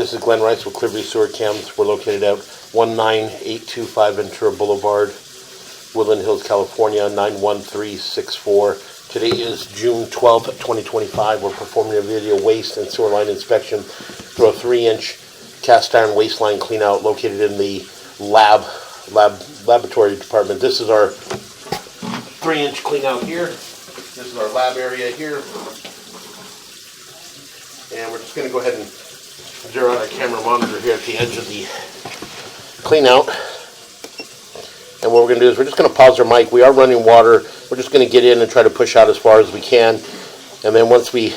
This is Glenn Rice with Clearview Sewer Cams. We're located at 19825 Ventura Boulevard, Woodland Hills, California, 91364. Today is June 12th, 2025. We're performing a video waste and sewer line inspection through a 3-inch cast iron waste line cleanout located in the laboratory department. This is our 3-inch cleanout here. This is our lab area here. And we're just going to go ahead and zero out our camera monitor here at the edge of the cleanout. And what we're going to do is we're just going to pause our mic. We are running water. We're just going to get in and try to push out as far as we can. And then once we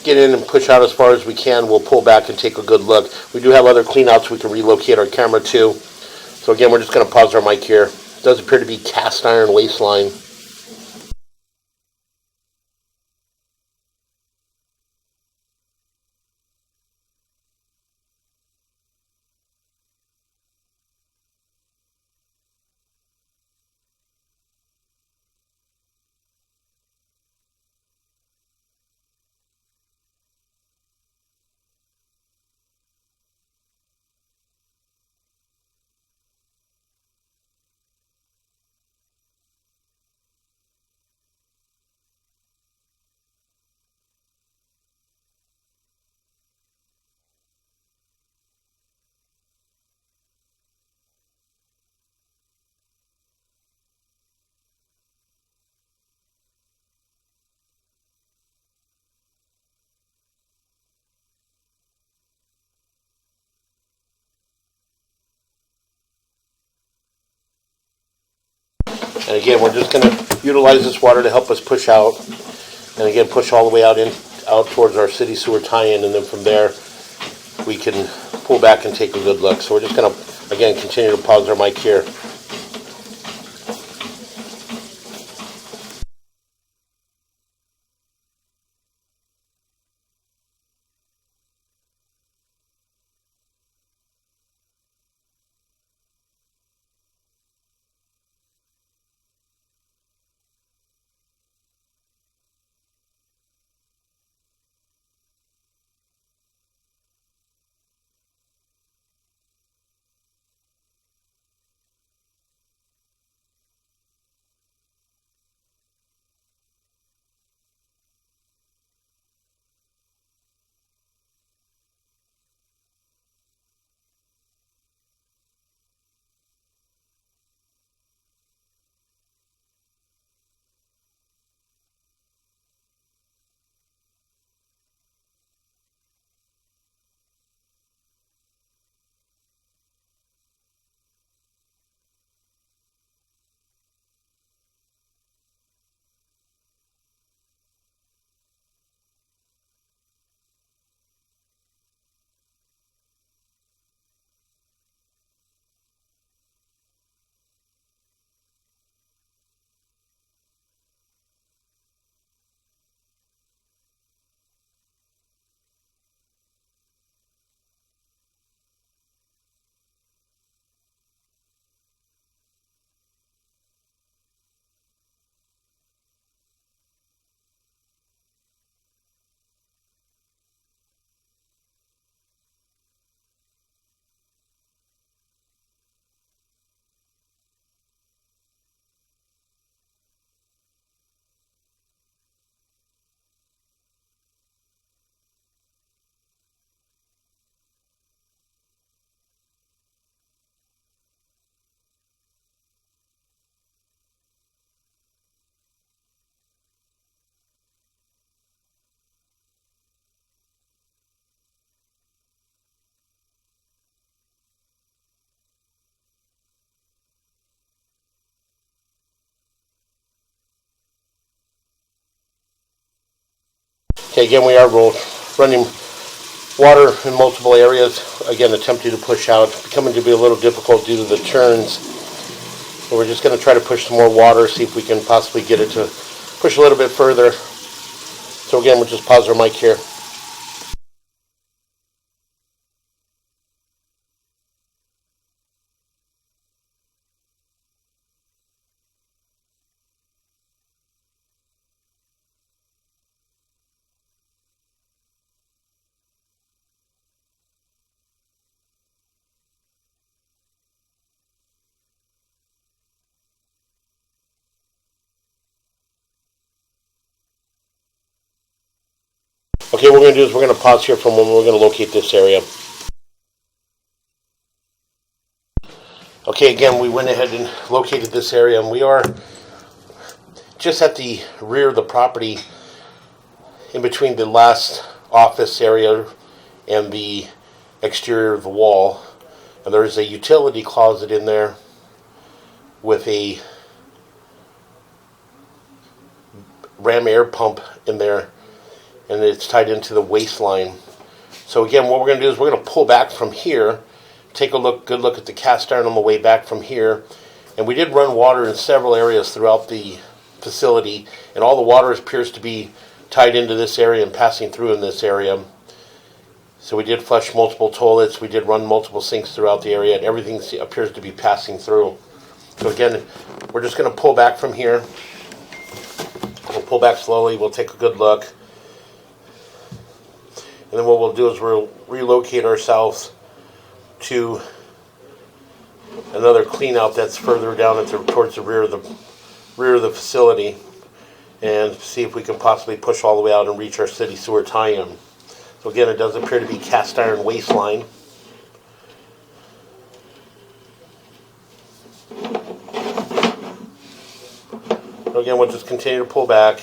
get in and push out as far as we can, we'll pull back and take a good look. We do have other cleanouts we can relocate our camera to. So again, we're just going to pause our mic here. It does appear to be cast iron waste line. And again, we're just going to utilize this water to help us push out. And again, push all the way out towards our city sewer tie-in. And then from there, we can pull back and take a good look. So we're just going to, again, continue to pause our mic here. Okay, again, we are running water in multiple areas. Again, attempting to push out. It's becoming to be a little difficult due to the turns. So we're just going to try to push some more water, see if we can possibly get it to push a little bit further. So again, we'll just pause our mic here. Okay, what we're going to do is we're going to pause here for a moment. We're going to locate this area. Okay, again, we went ahead and located this area, and we are just at the rear of the property, in between the last office area and the exterior of the wall. And there is a utility closet in there with a ram air pump in there, and it's tied into the waste line. So again, what we're going to do is we're going to pull back from here, take a good look at the cast iron on the way back from here. And we did run water in several areas throughout the facility, and all the water appears to be tied into this area and passing through in this area. So we did flush multiple toilets, we did run multiple sinks throughout the area, and everything appears to be passing through. So again, we're just going to pull back from here. We'll pull back slowly, we'll take a good look. And then what we'll do is we'll relocate ourselves to another clean out that's further down towards the rear of the facility, and see if we can possibly push all the way out and reach our city sewer tie-in. So again, it does appear to be cast iron waste line. So again, we'll just continue to pull back.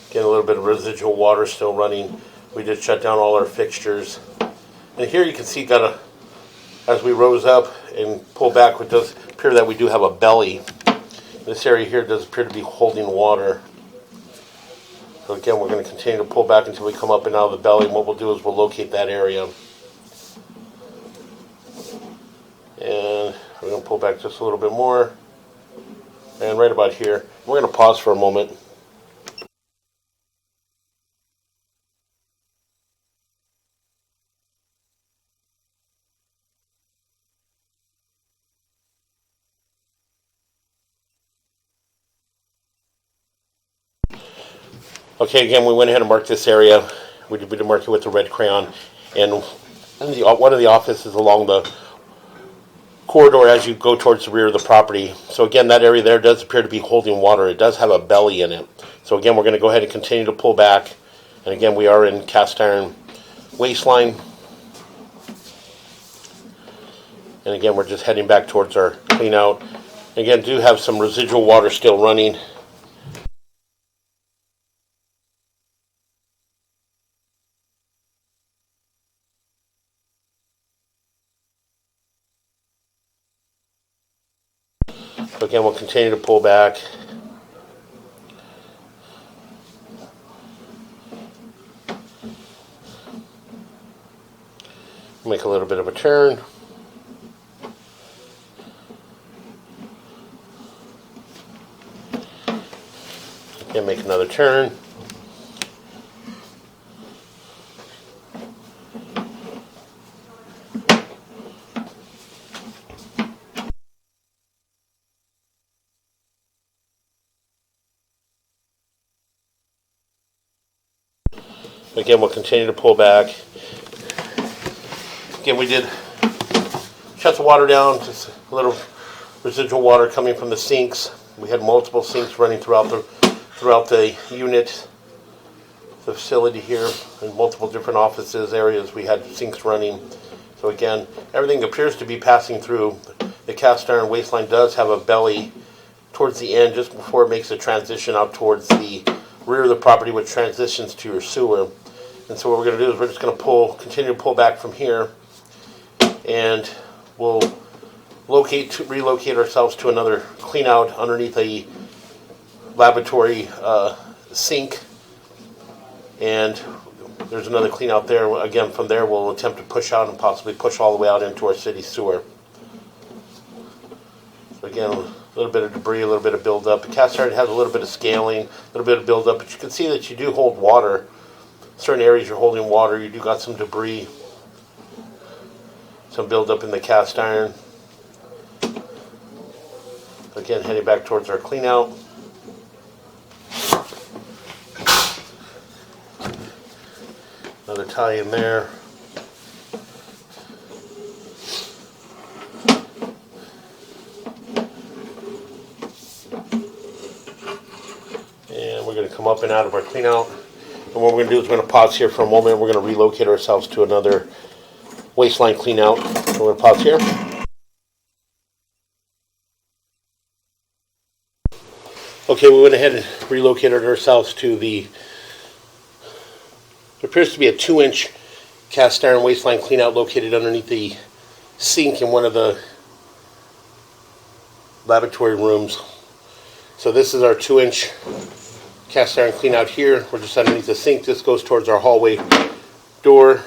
Getting a little bit of residual water still running. We did shut down all our fixtures. And here you can see, as we rose up and pull back, it does appear that we do have a belly. This area here does appear to be holding water. So again, we're going to continue to pull back until we come up and out of the belly. And what we'll do is we'll locate that area. And we're going to pull back just a little bit more. And right about here, we're going to pause for a moment. Okay, again, we went ahead and marked this area. We did mark it with the red crayon. And one of the offices along the corridor as you go towards the rear of the property. So again, that area there does appear to be holding water. It does have a belly in it. So again, we're going to go ahead and continue to pull back. And again, we are in cast iron waste line. And again, we're just heading back towards our clean out. Again, do have some residual water still running. So again, we'll continue to pull back. Make a little bit of a turn. Again, make another turn. Again, we'll continue to pull back. Again, we did shut the water down, just a little residual water coming from the sinks. We had multiple sinks running throughout the unit, the facility here, in multiple different offices, areas. We had sinks running. So again, everything appears to be passing through. The cast iron waste line does have a belly towards the end, just before it makes a transition out towards the rear of the property, which transitions to your sewer. And so what we're going to do is we're just going to continue to pull back from here, and we'll relocate ourselves to another clean out underneath a laboratory sink, and there's another clean out there. Again, from there we'll attempt to push out and possibly push all the way out into our city sewer. So again, a little bit of debris, a little bit of buildup. The cast iron has a little bit of scaling, a little bit of buildup, but you can see that you do hold water. Certain areas you're holding water. You do got some debris, some buildup in the cast iron. Again, heading back towards our clean out. Another tie in there. going to come up and out of our clean out. And what we're going to do is we're going to pause here for a moment. We're going to relocate ourselves to another waistline clean out. So we're going to pause here. Okay, we went ahead and relocated ourselves to the, there appears to be a 2-inch cast iron waistline clean out located underneath the sink in one of the laboratory rooms. So this is our 2-inch cast iron clean out here. We're just underneath the sink. This goes towards our hallway door.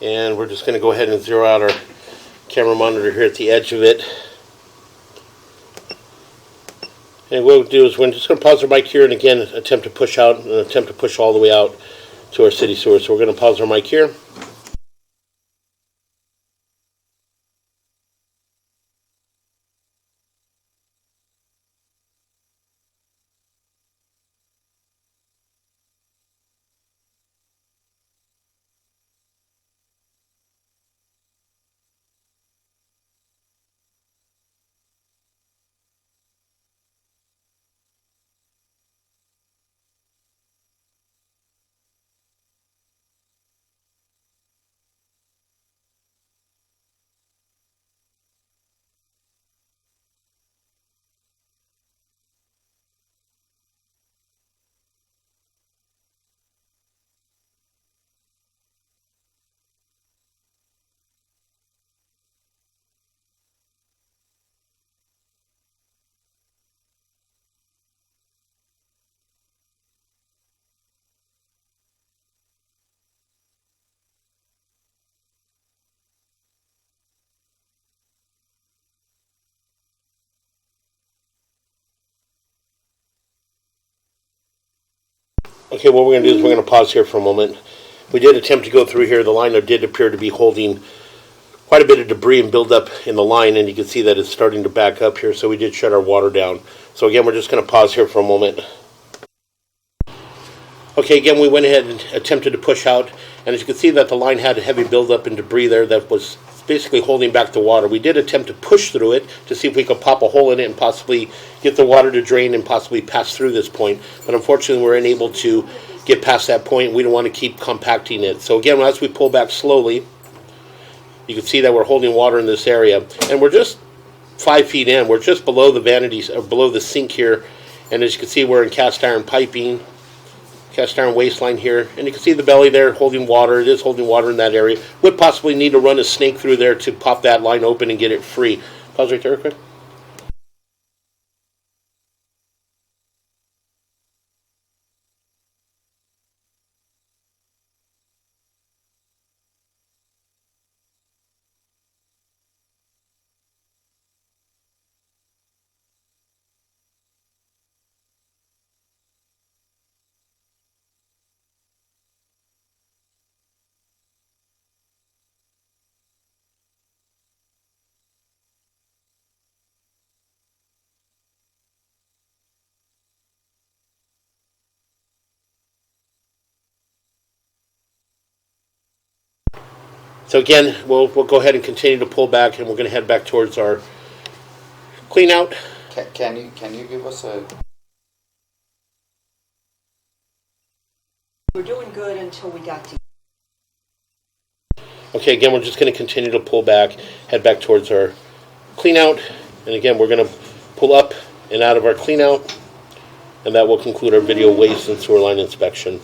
And we're just going to go ahead and zero out our camera monitor here at the edge of it. And what we'll do is we're just going to pause our mic here and again attempt to push out and attempt to push all the way out to our city sewer. So we're going to pause our mic here. Okay, what we're going to do is we're going to pause here for a moment. We did attempt to go through here. The line did appear to be holding quite a bit of debris and buildup in the line, and you can see that it's starting to back up here, so we did shut our water down. So again, we're just going to pause here for a moment. Okay, again, we went ahead and attempted to push out, and as you can see that the line had a heavy buildup and debris there that was basically holding back the water. We did attempt to push through it to see if we could pop a hole in it and possibly get the water to drain and possibly pass through this point. But unfortunately, we're unable to get past that point. We don't want to keep compacting it. So again, as we pull back slowly, you can see that we're holding water in this area. And we're just 5 feet in. We're just below the vanities, or below the sink here. And as you can see, we're in cast iron piping. Cast iron waistline here, and you can see the belly there holding water. It is holding water in that area. Would possibly need to run a snake through there to pop that line open and get it free. Pause right there, quick. So again, we'll go ahead and continue to pull back, and we're going to head back towards our clean out. Can you give us a... We're doing good until we got to... Okay, again, we're just going to continue to pull back, head back towards our clean out. And again, we're going to pull up and out of our clean out, and that will conclude our video waste and sewer line inspection.